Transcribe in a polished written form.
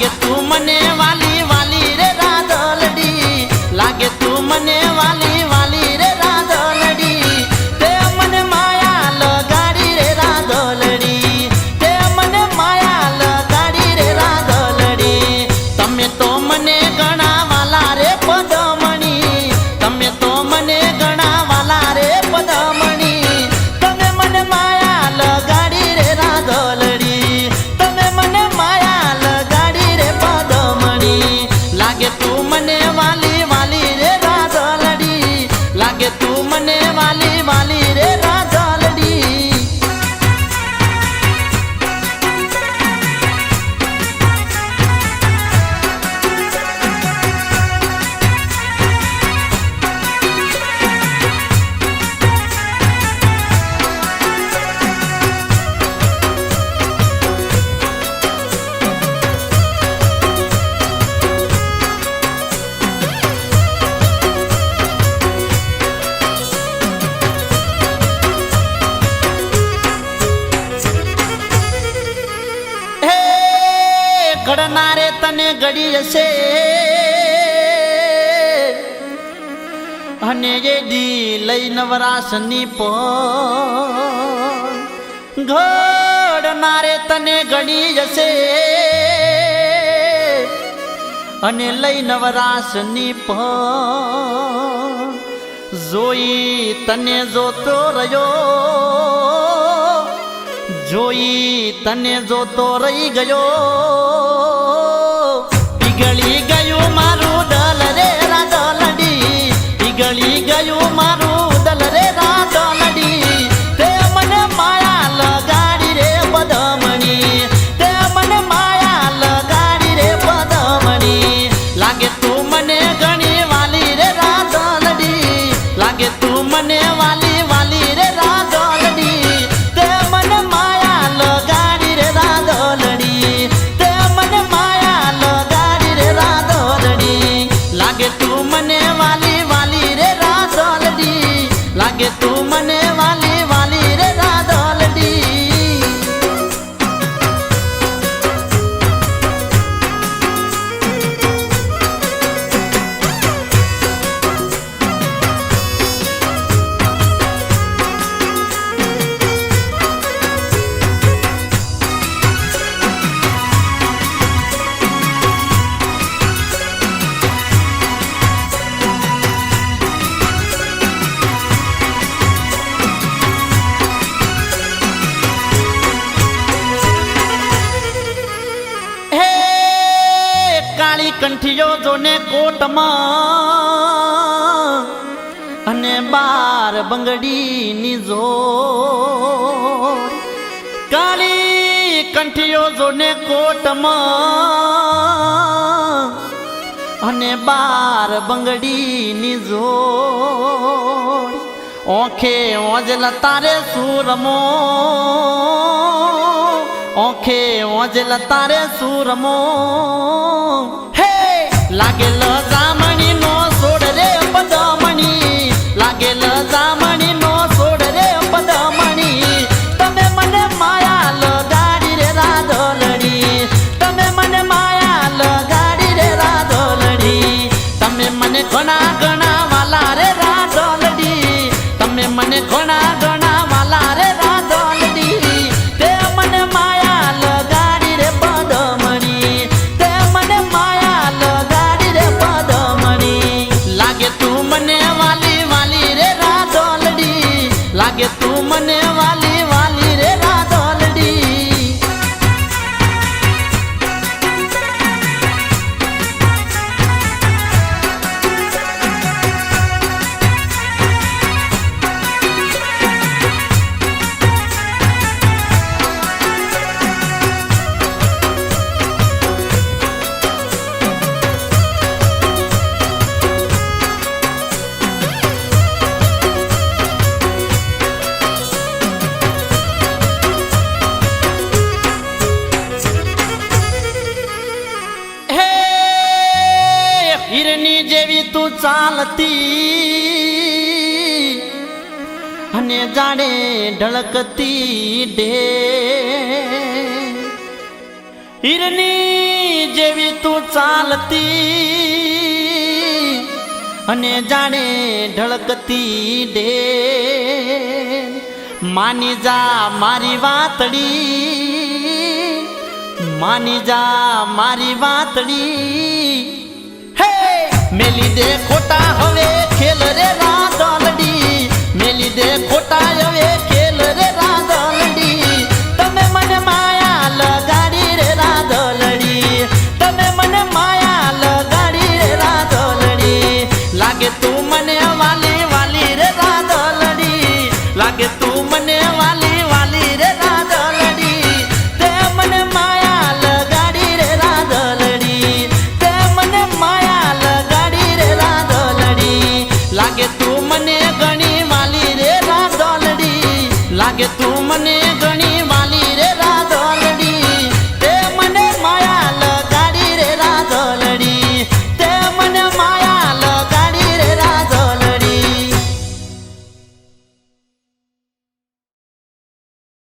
લાગે તું મને વાલી વાલી રે રાધલડી, લાગે તું મને વાલી વાલી રે રાધલડી, તે મને માયા લગાડી રે રાધલડી, તે મને માયા લગાડી રે રાધલડી. તમે તો મને ઘણા વાલા રે પદમણી, તમે તો મને ઘણા વાલા રે પદમણી, તમે મને માયા લગાડી રે રાધલડી, તમે મને માયા લગાડી રે પદમણી. લાગે તું મને વાલી વાલી રે રાધલડી, લાગે તું મને વાલી વાલી રે રાધલડી. ઘડનારે તને ઘડી જશે અને એ દી લઈ નવરાશની પણ, ઘડનારે તને ઘડી જશે અને લઈ નવરાશની પણ, જોઈ તને જોતો રહ્યો, જોઈ તને જોતો રહી ગયો, પીગળી ગયું મારું દલ રે રાધલડી, પીગળી ગયું મારું દલ રે રાધલડી, તે મને માયા લગાડી રે પદમણી, તે મને માયા લગાડી રે પદમણી. લાગે તું મને ઘણી વાલી રે રાધલડી, લાગે તું મને વાલી વાલી રે રાધલડી, તે મને માયા લગાડી રે રાધલડી, તે મને માયા લગાડી રે રાધલડી. લાગે તું મને વાલી વાલી રે રાધલડી, લાગે તું મને વાલી વાલી રે રાધલડી. કાળી કંઠીઓ જોને કોટમાં અને બાર બંગડીની જોડ, કાળી કંઠીઓ જોને કોટમાં અને બાર બંગડીની જોડ, ઓખે ઓજલ તારે સુરમો, ઓખે ઓજલ તારે સુરમો, હે લાગેલ જામણી નો સોડ રે પદમણી, લાગેલ જામણી નો સોડ રે પદમણી, તમે મને માયા લગાડી રે રાધલડી, તમે મને માયા લગાડી રે રાધલડી, તમે મને ઘણા ઘણા વાલા રે રાધલડી, તમે મને ઘણા ઘણા વાલા રે રાધલડી, તે મને માયા લગાડી રે પદમણી, તે મને માયા લગાડી રે પદમણી. લાગે તું મને વાલી વાલી રે રાધલડી, લાગે તું મને વાલી વાલી રે રાધલડી. હીરની જેવી તું ચાલતી અને જાણે ઢળકતી ઢે, હીરની જેવી તું ચાલતી અને જાણે ઢળકતી ડે માની જા મારી વાતડી માની જા મારી વાતડી હે મેલી દે ખોટા હવે ખેલ રે રાધલડી મેલી દે ખોટા હવે ખેલ રે રાધલડી તમે મને માયા લગાડી રે રાધલડી તમે મને માયા લગાડી રે રાધલડી લાગે તું મને વાલી વાલી રે રાધલડી લાગે તું મને વાલી વાલી રે રાધલડી તે મને માયા લગાડી રે રાધલડી તે મને માયા લગાડી રે રાધલડી લાગે તું મને ઘણી વાલી રે રાધલડી લાગે તું મને